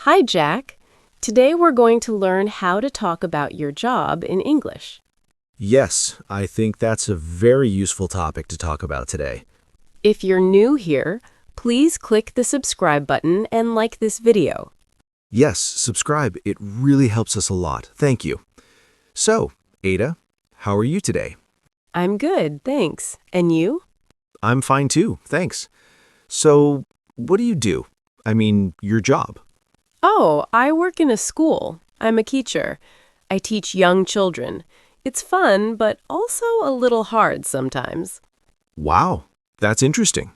Hi, Jack. Today we're going to learn how to talk about your job in English. Yes, I think that's a very useful topic to talk about today. If you're new here, please click the subscribe button and like this video. Yes, subscribe. It really helps us a lot. Thank you. So, Ada, how are you today? I'm good, thanks. And you? I'm fine too, thanks. So, what do you do? I mean, your job. Oh, I work in a school. I'm a teacher. I teach young children. It's fun, but also a little hard sometimes. Wow, that's interesting.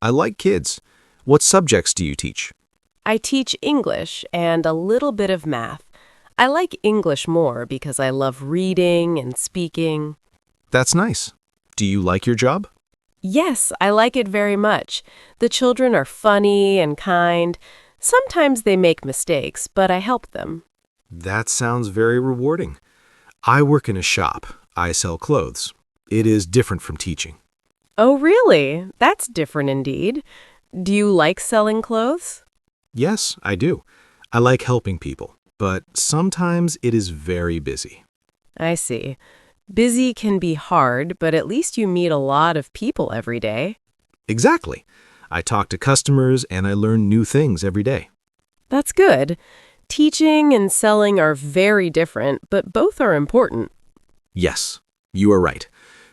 I like kids. What subjects do you teach? I teach English and a little bit of math. I like English more because I love reading and speaking. That's nice. Do you like your job? Yes, I like it very much. The children are funny and kind. Sometimes they make mistakes, but I help them. That sounds very rewarding. I work in a shop. I sell clothes. It is different from teaching. Oh, really? That's different indeed. Do you like selling clothes? Yes, I do. I like helping people, but sometimes it is very busy. I see. Busy can be hard, but at least you meet a lot of people every day. Exactly. I talk to customers and I learn new things every day. That's good. Teaching and selling are very different, but both are important. Yes, you are right.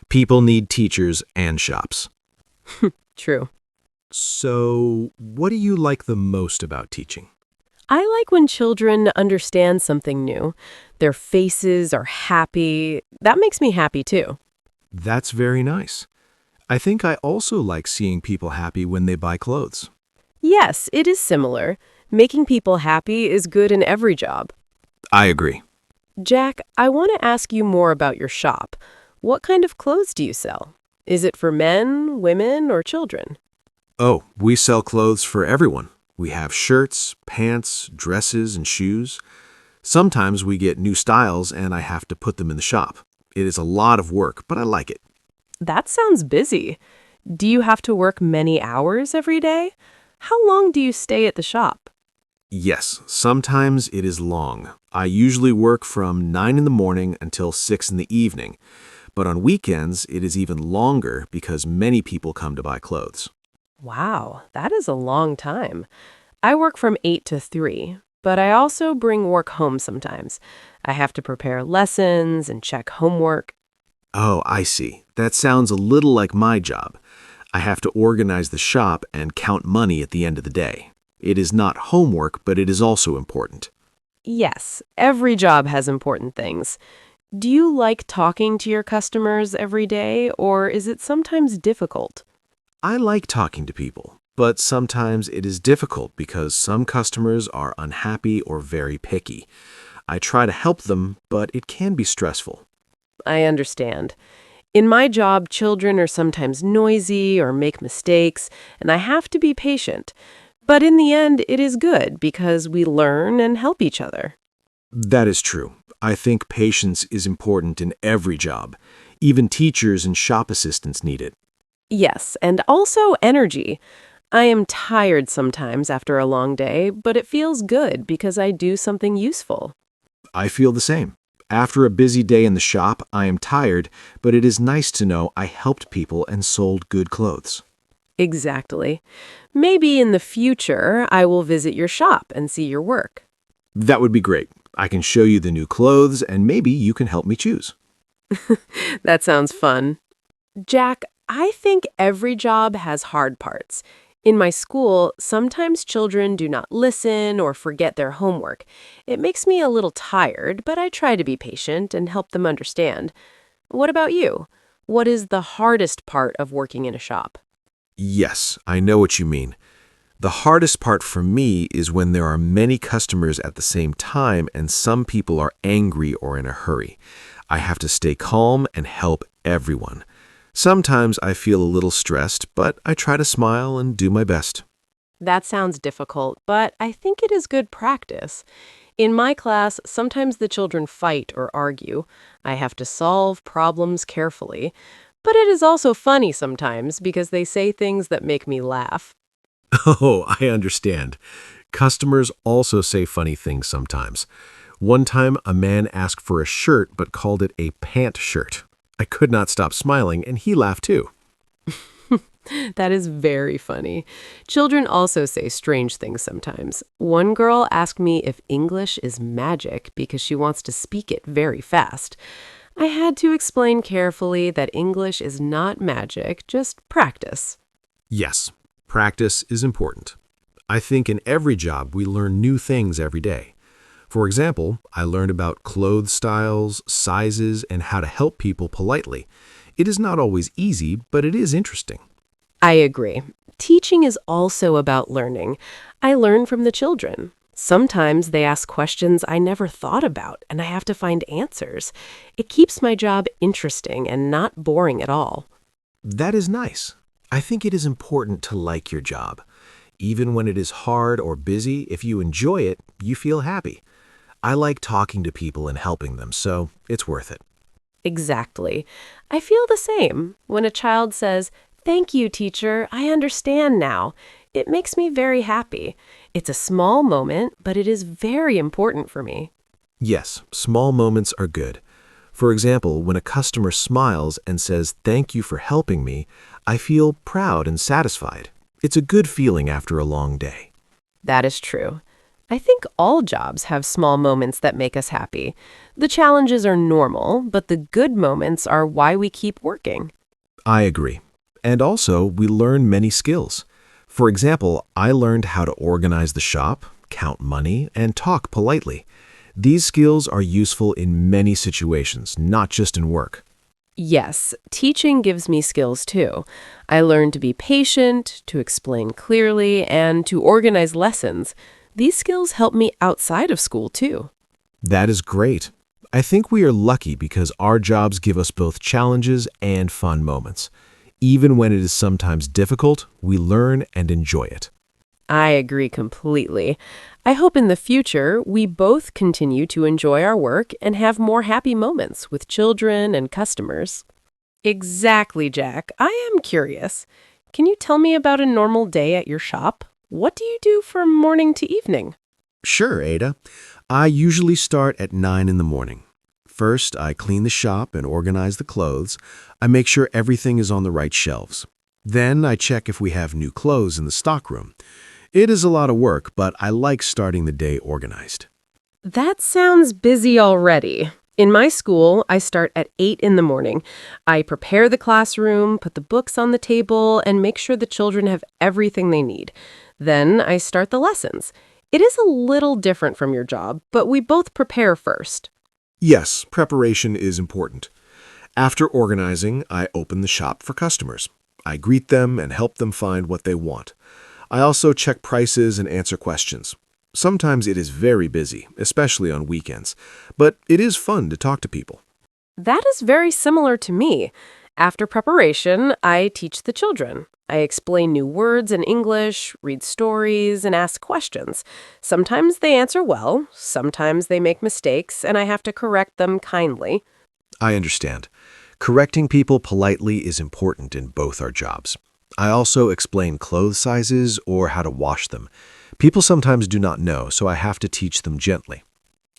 People need teachers and shops. True. So, what do you like the most about teaching? I like when children understand something new. Their faces are happy. That makes me happy too. That's very nice. I think I also like seeing people happy when they buy clothes. Yes, it is similar. Making people happy is good in every job. I agree. Jack, I want to ask you more about your shop. What kind of clothes do you sell? Is it for men, women, or children? Oh, we sell clothes for everyone. We have shirts, pants, dresses, and shoes. Sometimes we get new styles and I have to put them in the shop. It is a lot of work, but I like it. That sounds busy. Do you have to work many hours every day? How long do you stay at the shop? Yes, sometimes it is long. I usually work from 9 in the morning until 6 in the evening, but on weekends it is even longer because many people come to buy clothes. Wow, that is a long time. I work from 8 to 3, but I also bring work home sometimes. I have to prepare lessons and check homework. Oh, I see. That sounds a little like my job. I have to organize the shop and count money at the end of the day. It is not homework, but it is also important. Yes, every job has important things. Do you like talking to your customers every day, or is it sometimes difficult? I like talking to people, but sometimes it is difficult because some customers are unhappy or very picky. I try to help them, but it can be stressful. I understand. In my job, children are sometimes noisy or make mistakes, and I have to be patient. But in the end, it is good because we learn and help each other. That is true. I think patience is important in every job. Even teachers and shop assistants need it. Yes, and also energy. I am tired sometimes after a long day, but it feels good because I do something useful. I feel the same. After a busy day in the shop, I am tired, but it is nice to know I helped people and sold good clothes. Exactly. Maybe in the future, I will visit your shop and see your work. That would be great. I can show you the new clothes and maybe you can help me choose. That sounds fun. Jack, I think every job has hard parts. In my school, sometimes children do not listen or forget their homework. It makes me a little tired, but I try to be patient and help them understand. What about you? What is the hardest part of working in a shop? Yes, I know what you mean. The hardest part for me is when there are many customers at the same time and some people are angry or in a hurry. I have to stay calm and help everyone. Sometimes I feel a little stressed, but I try to smile and do my best. That sounds difficult, but I think it is good practice. In my class, sometimes the children fight or argue. I have to solve problems carefully. But it is also funny sometimes because they say things that make me laugh. Oh, I understand. Customers also say funny things sometimes. One time, a man asked for a shirt but called it a pant shirt. I could not stop smiling, and he laughed too. That is very funny. Children also say strange things sometimes. One girl asked me if English is magic because she wants to speak it very fast. I had to explain carefully that English is not magic, just practice. Yes, practice is important. I think in every job we learn new things every day. For example, I learned about clothes styles, sizes, and how to help people politely. It is not always easy, but it is interesting. I agree. Teaching is also about learning. I learn from the children. Sometimes they ask questions I never thought about, and I have to find answers. It keeps my job interesting and not boring at all. That is nice. I think it is important to like your job. Even when it is hard or busy, if you enjoy it, you feel happy. I like talking to people and helping them, so it's worth it. Exactly. I feel the same. When a child says, "Thank you, teacher, I understand now," it makes me very happy. It's a small moment, but it is very important for me. Yes, small moments are good. For example, when a customer smiles and says, "Thank you for helping me," I feel proud and satisfied. It's a good feeling after a long day. That is true. I think all jobs have small moments that make us happy. The challenges are normal, but the good moments are why we keep working. I agree. And also, we learn many skills. For example, I learned how to organize the shop, count money, and talk politely. These skills are useful in many situations, not just in work. Yes, teaching gives me skills too. I learn to be patient, to explain clearly, and to organize lessons. These skills help me outside of school too. That is great. I think we are lucky because our jobs give us both challenges and fun moments. Even when it is sometimes difficult, we learn and enjoy it. I agree completely. I hope in the future we both continue to enjoy our work and have more happy moments with children and customers. Exactly, Jack. I am curious. Can you tell me about a normal day at your shop? What do you do from morning to evening? Sure, Ada. I usually start at 9 in the morning. First, I clean the shop and organize the clothes. I make sure everything is on the right shelves. Then I check if we have new clothes in the stockroom. It is a lot of work, but I like starting the day organized. That sounds busy already. In my school, I start at 8 in the morning. I prepare the classroom, put the books on the table, and make sure the children have everything they need. Then I start the lessons. It is a little different from your job, but we both prepare first. Yes, preparation is important. After organizing, I open the shop for customers. I greet them and help them find what they want. I also check prices and answer questions. Sometimes it is very busy, especially on weekends, but it is fun to talk to people. That is very similar to me. After preparation, I teach the children. I explain new words in English, read stories, and ask questions. Sometimes they answer well, sometimes they make mistakes, and I have to correct them kindly. I understand. Correcting people politely is important in both our jobs. I also explain clothes sizes or how to wash them. People sometimes do not know, so I have to teach them gently.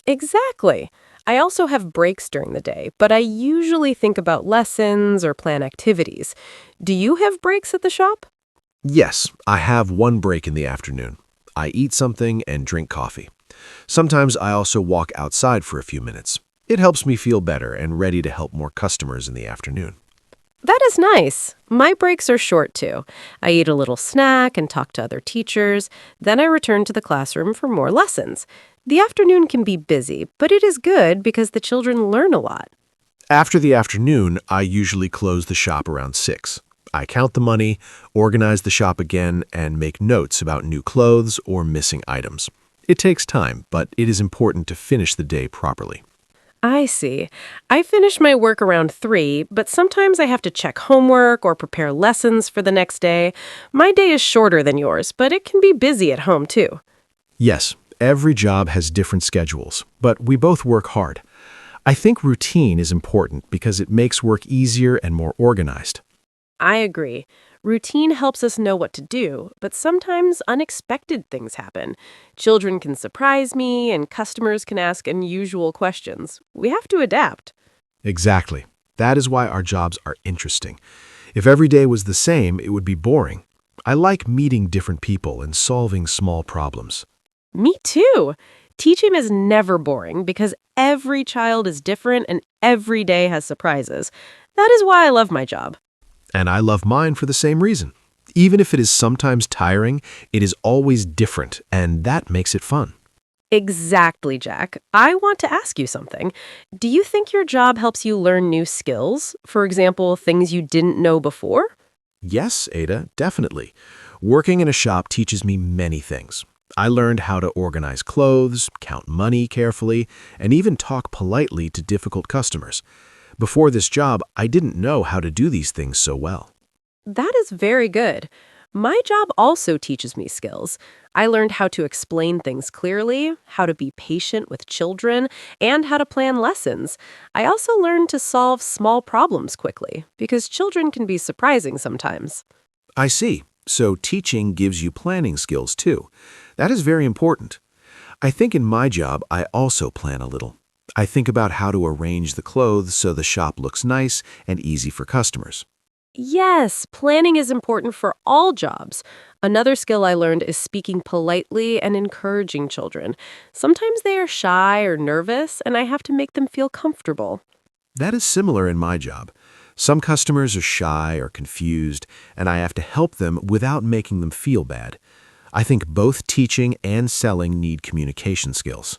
Exactly. I also have breaks during the day, but I usually think about lessons or plan activities. Do you have breaks at the shop? Yes, I have one break in the afternoon. I eat something and drink coffee. Sometimes I also walk outside for a few minutes. It helps me feel better and ready to help more customers in the afternoon. That is nice. My breaks are short too. I eat a little snack and talk to other teachers. Then I return to the classroom for more lessons. The afternoon can be busy, but it is good because the children learn a lot. After the afternoon, I usually close the shop around 6. I count the money, organize the shop again, and make notes about new clothes or missing items. It takes time, but it is important to finish the day properly. I see. I finish my work around 3, but sometimes I have to check homework or prepare lessons for the next day. My day is shorter than yours, but it can be busy at home too. Yes, every job has different schedules, but we both work hard. I think routine is important because it makes work easier and more organized. I agree. Routine helps us know what to do, but sometimes unexpected things happen. Children can surprise me, and customers can ask unusual questions. We have to adapt. Exactly. That is why our jobs are interesting. If every day was the same, it would be boring. I like meeting different people and solving small problems. Me too. Teaching is never boring because every child is different and every day has surprises. That is why I love my job. And I love mine for the same reason. Even if it is sometimes tiring, it is always different, and that makes it fun. Exactly, Jack. I want to ask you something. Do you think your job helps you learn new skills? For example, things you didn't know before? Yes, Ada, definitely. Working in a shop teaches me many things. I learned how to organize clothes, count money carefully, and even talk politely to difficult customers. Before this job, I didn't know how to do these things so well. That is very good. My job also teaches me skills. I learned how to explain things clearly, how to be patient with children, and how to plan lessons. I also learned to solve small problems quickly, because children can be surprising sometimes. I see. So teaching gives you planning skills too. That is very important. I think in my job, I also plan a little. I think about how to arrange the clothes so the shop looks nice and easy for customers. Yes, planning is important for all jobs. Another skill I learned is speaking politely and encouraging children. Sometimes they are shy or nervous, and I have to make them feel comfortable. That is similar in my job. Some customers are shy or confused, and I have to help them without making them feel bad. I think both teaching and selling need communication skills.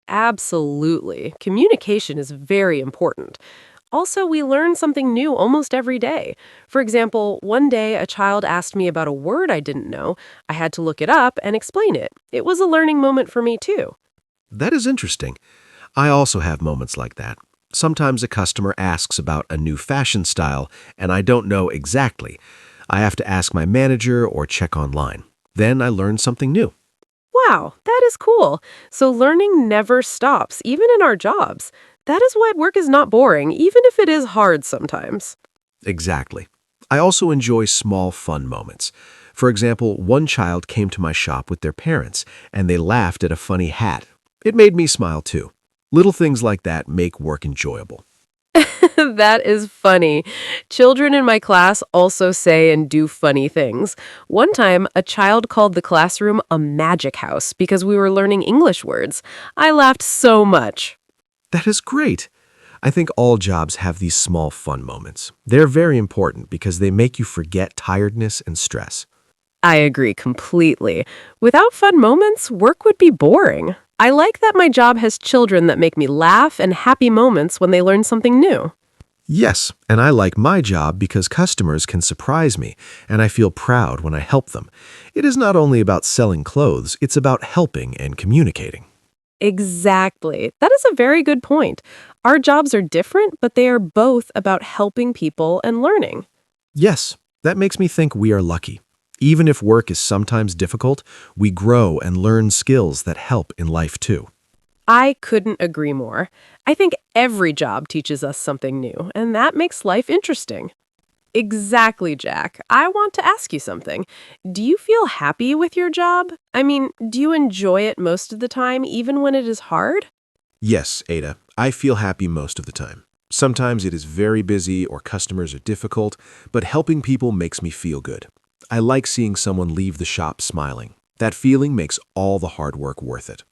Absolutely. Communication is very important. Also, we learn something new almost every day. For example, one day a child asked me about a word I didn't know. I had to look it up and explain it. It was a learning moment for me, too. That is interesting. I also have moments like that. Sometimes a customer asks about a new fashion style, and I don't know exactly. I have to ask my manager or check online. Then I learn something new. Wow, that is cool. So learning never stops, even in our jobs. That is why work is not boring, even if it is hard sometimes. Exactly. I also enjoy small fun moments. For example, one child came to my shop with their parents, and they laughed at a funny hat. It made me smile too. Little things like that make work enjoyable. That is funny. Children in my class also say and do funny things. One time, a child called the classroom a magic house because we were learning English words. I laughed so much. That is great. I think all jobs have these small fun moments. They're very important because they make you forget tiredness and stress. I agree completely. Without fun moments, work would be boring. I like that my job has children that make me laugh and happy moments when they learn something new. Yes, and I like my job because customers can surprise me, and I feel proud when I help them. It is not only about selling clothes, it's about helping and communicating. Exactly. That is a very good point. Our jobs are different, but they are both about helping people and learning. Yes, that makes me think we are lucky. Even if work is sometimes difficult, we grow and learn skills that help in life too. I couldn't agree more. I think every job teaches us something new, and that makes life interesting. Exactly, Jack. I want to ask you something. Do you feel happy with your job? I mean, do you enjoy it most of the time, even when it is hard? Yes, Ada, I feel happy most of the time. Sometimes it is very busy or customers are difficult, but helping people makes me feel good. I like seeing someone leave the shop smiling. That feeling makes all the hard work worth it.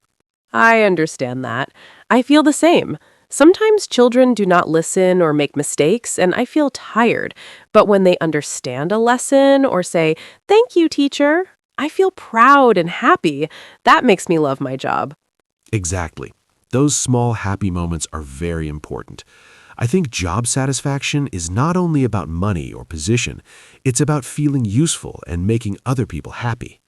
I understand that. I feel the same. Sometimes children do not listen or make mistakes, and I feel tired. But when they understand a lesson or say, "Thank you, teacher," I feel proud and happy. That makes me love my job. Exactly. Those small happy moments are very important. I think job satisfaction is not only about money or position, it's about feeling useful and making other people happy.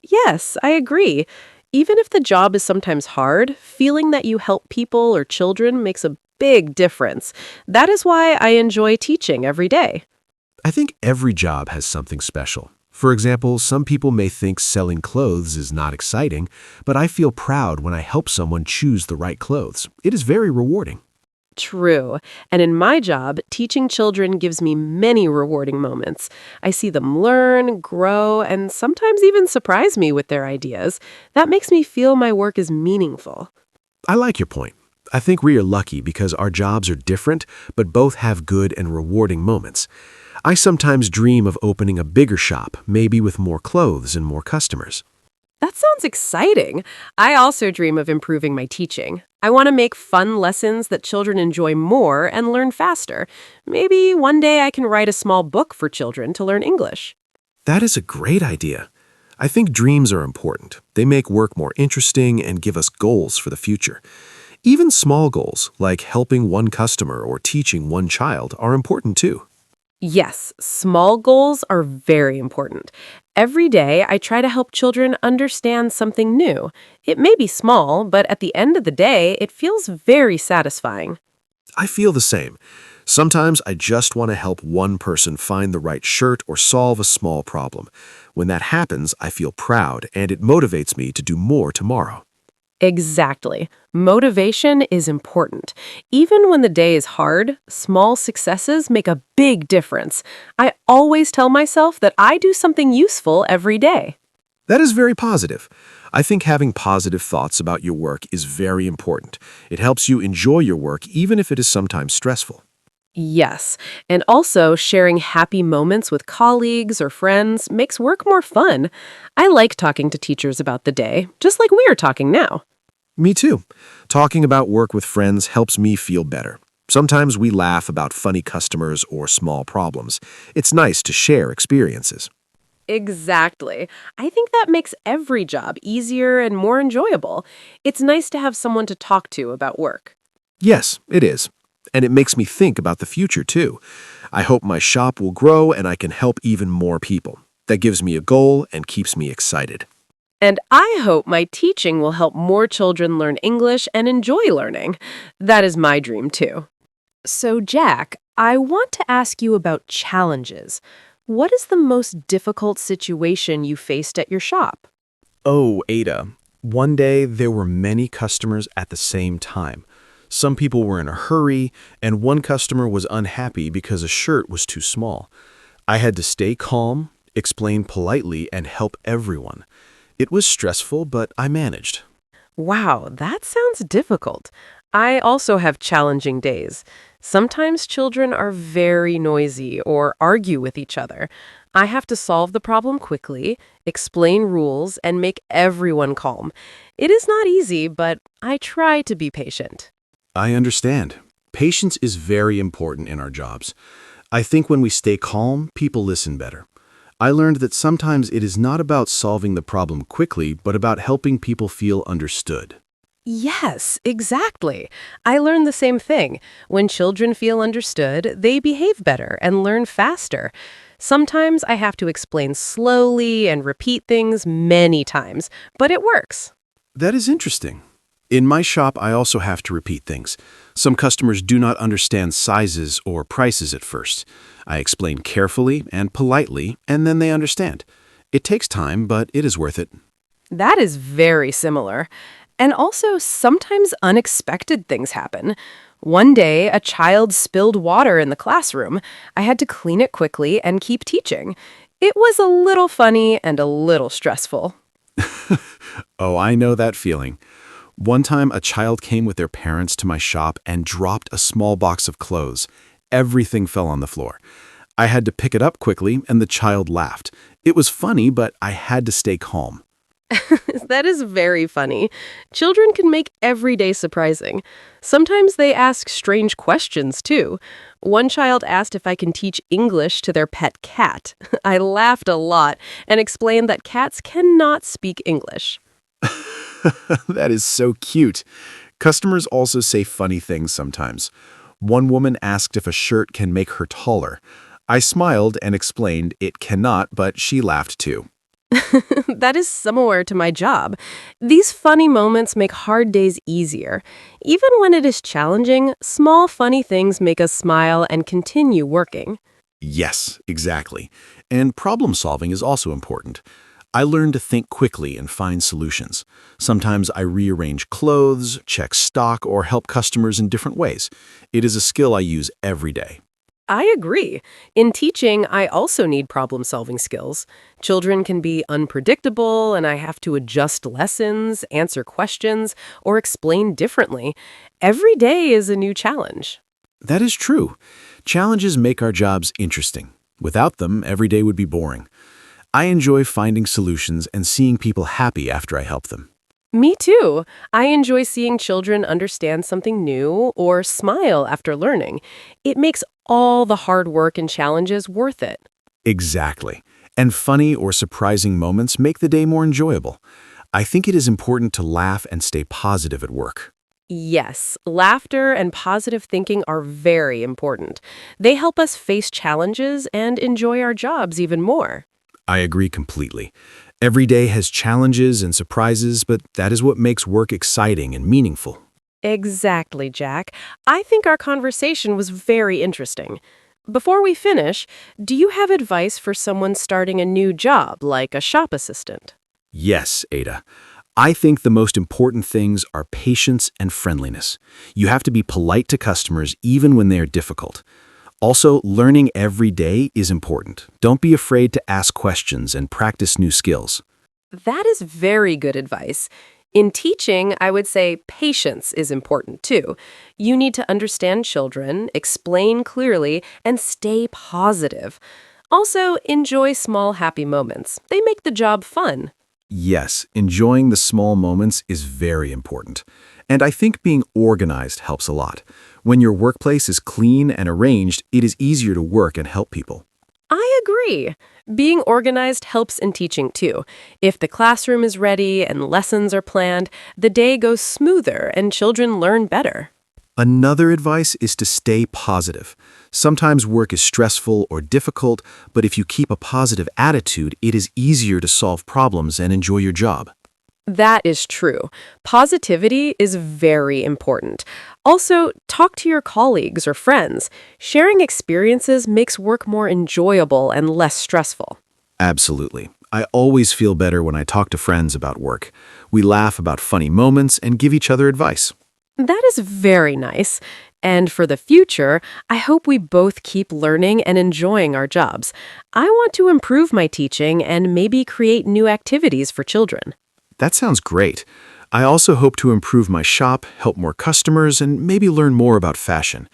Yes, I agree. Even if the job is sometimes hard, feeling that you help people or children makes a big difference. That is why I enjoy teaching every day. I think every job has something special. For example, some people may think selling clothes is not exciting, but I feel proud when I help someone choose the right clothes. It is very rewarding. True. And in my job, teaching children gives me many rewarding moments. I see them learn, grow, and sometimes even surprise me with their ideas. That makes me feel my work is meaningful. I like your point. I think we are lucky because our jobs are different, but both have good and rewarding moments. I sometimes dream of opening a bigger shop, maybe with more clothes and more customers. That sounds exciting. I also dream of improving my teaching. I want to make fun lessons that children enjoy more and learn faster. Maybe one day I can write a small book for children to learn English. That is a great idea. I think dreams are important. They make work more interesting and give us goals for the future. Even small goals, like helping one customer or teaching one child, are important too. Yes, small goals are very important. Every day, I try to help children understand something new. It may be small, but at the end of the day, it feels very satisfying. I feel the same. Sometimes I just want to help one person find the right shirt or solve a small problem. When that happens, I feel proud and it motivates me to do more tomorrow. Exactly. Motivation is important. Even when the day is hard, small successes make a big difference. I always tell myself that I do something useful every day. That is very positive. I think having positive thoughts about your work is very important. It helps you enjoy your work even if it is sometimes stressful. Yes, and also sharing happy moments with colleagues or friends makes work more fun. I like talking to teachers about the day, just like we are talking now. Me too. Talking about work with friends helps me feel better. Sometimes we laugh about funny customers or small problems. It's nice to share experiences. Exactly. I think that makes every job easier and more enjoyable. It's nice to have someone to talk to about work. Yes, it is. And it makes me think about the future too. I hope my shop will grow and I can help even more people. That gives me a goal and keeps me excited. And I hope my teaching will help more children learn English and enjoy learning. That is my dream, too. So, Jack, I want to ask you about challenges. What is the most difficult situation you faced at your shop? Oh, Ada. One day there were many customers at the same time. Some people were in a hurry, and one customer was unhappy because a shirt was too small. I had to stay calm, explain politely, and help everyone. It was stressful, but I managed. Wow, that sounds difficult. I also have challenging days. Sometimes children are very noisy or argue with each other. I have to solve the problem quickly, explain rules, and make everyone calm. It is not easy, but I try to be patient. I understand. Patience is very important in our jobs. I think when we stay calm, people listen better. I learned that sometimes it is not about solving the problem quickly, but about helping people feel understood. Yes, exactly. I learned the same thing. When children feel understood, they behave better and learn faster. Sometimes I have to explain slowly and repeat things many times, but it works. That is interesting. In my shop, I also have to repeat things. Some customers do not understand sizes or prices at first. I explain carefully and politely, and then they understand. It takes time, but it is worth it. That is very similar. And also, sometimes unexpected things happen. One day, a child spilled water in the classroom. I had to clean it quickly and keep teaching. It was a little funny and a little stressful. Oh, I know that feeling. One time, a child came with their parents to my shop and dropped a small box of clothes. Everything fell on the floor. I had to pick it up quickly, and the child laughed. It was funny, but I had to stay calm. That is very funny. Children can make every day surprising. Sometimes they ask strange questions, too. One child asked if I can teach English to their pet cat. I laughed a lot and explained that cats cannot speak English. That is so cute. Customers also say funny things sometimes. One woman asked if a shirt can make her taller. I smiled and explained it cannot, but she laughed too. That is similar to my job. These funny moments make hard days easier. Even when it is challenging, small funny things make us smile and continue working. Yes, exactly. And problem solving is also important. I learn to think quickly and find solutions. Sometimes I rearrange clothes, check stock, or help customers in different ways. It is a skill I use every day. I agree. In teaching, I also need problem-solving skills. Children can be unpredictable, and I have to adjust lessons, answer questions, or explain differently. Every day is a new challenge. That is true. Challenges make our jobs interesting. Without them, every day would be boring. I enjoy finding solutions and seeing people happy after I help them. Me too. I enjoy seeing children understand something new or smile after learning. It makes all the hard work and challenges worth it. Exactly. And funny or surprising moments make the day more enjoyable. I think it is important to laugh and stay positive at work. Yes, laughter and positive thinking are very important. They help us face challenges and enjoy our jobs even more. I agree completely. Every day has challenges and surprises, but that is what makes work exciting and meaningful. Exactly, Jack. I think our conversation was very interesting. Before we finish, do you have advice for someone starting a new job, like a shop assistant? Yes, Ada. I think the most important things are patience and friendliness. You have to be polite to customers even when they are difficult. Also, learning every day is important. Don't be afraid to ask questions and practice new skills. That is very good advice. In teaching, I would say patience is important too. You need to understand children, explain clearly, and stay positive. Also, enjoy small happy moments. They make the job fun. Yes, enjoying the small moments is very important. And I think being organized helps a lot. When your workplace is clean and arranged, it is easier to work and help people. I agree. Being organized helps in teaching too. If the classroom is ready and lessons are planned, the day goes smoother and children learn better. Another advice is to stay positive. Sometimes work is stressful or difficult, but if you keep a positive attitude, it is easier to solve problems and enjoy your job. That is true. Positivity is very important. Also, talk to your colleagues or friends. Sharing experiences makes work more enjoyable and less stressful. Absolutely. I always feel better when I talk to friends about work. We laugh about funny moments and give each other advice. That is very nice. And for the future, I hope we both keep learning and enjoying our jobs. I want to improve my teaching and maybe create new activities for children. That sounds great. I also hope to improve my shop, help more customers, and maybe learn more about fashion.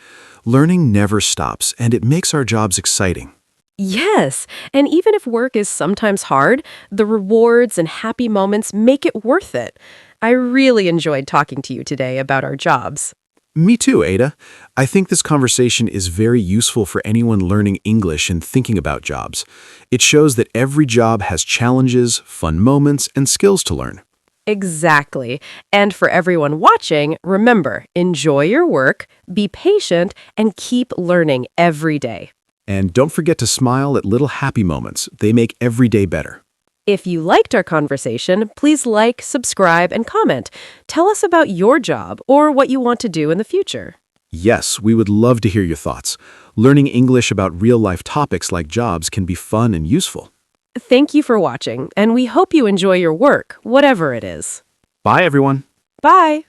Learning never stops, and it makes our jobs exciting. Yes, and even if work is sometimes hard, the rewards and happy moments make it worth it. I really enjoyed talking to you today about our jobs. Me too, Ada. I think this conversation is very useful for anyone learning English and thinking about jobs. It shows that every job has challenges, fun moments, and skills to learn. Exactly. And for everyone watching, remember, enjoy your work, be patient, and keep learning every day. And don't forget to smile at little happy moments. They make every day better. If you liked our conversation, please like, subscribe, and comment. Tell us about your job or what you want to do in the future. Yes, we would love to hear your thoughts. Learning English about real-life topics like jobs can be fun and useful. Thank you for watching, and we hope you enjoy your work, whatever it is. Bye, everyone. Bye!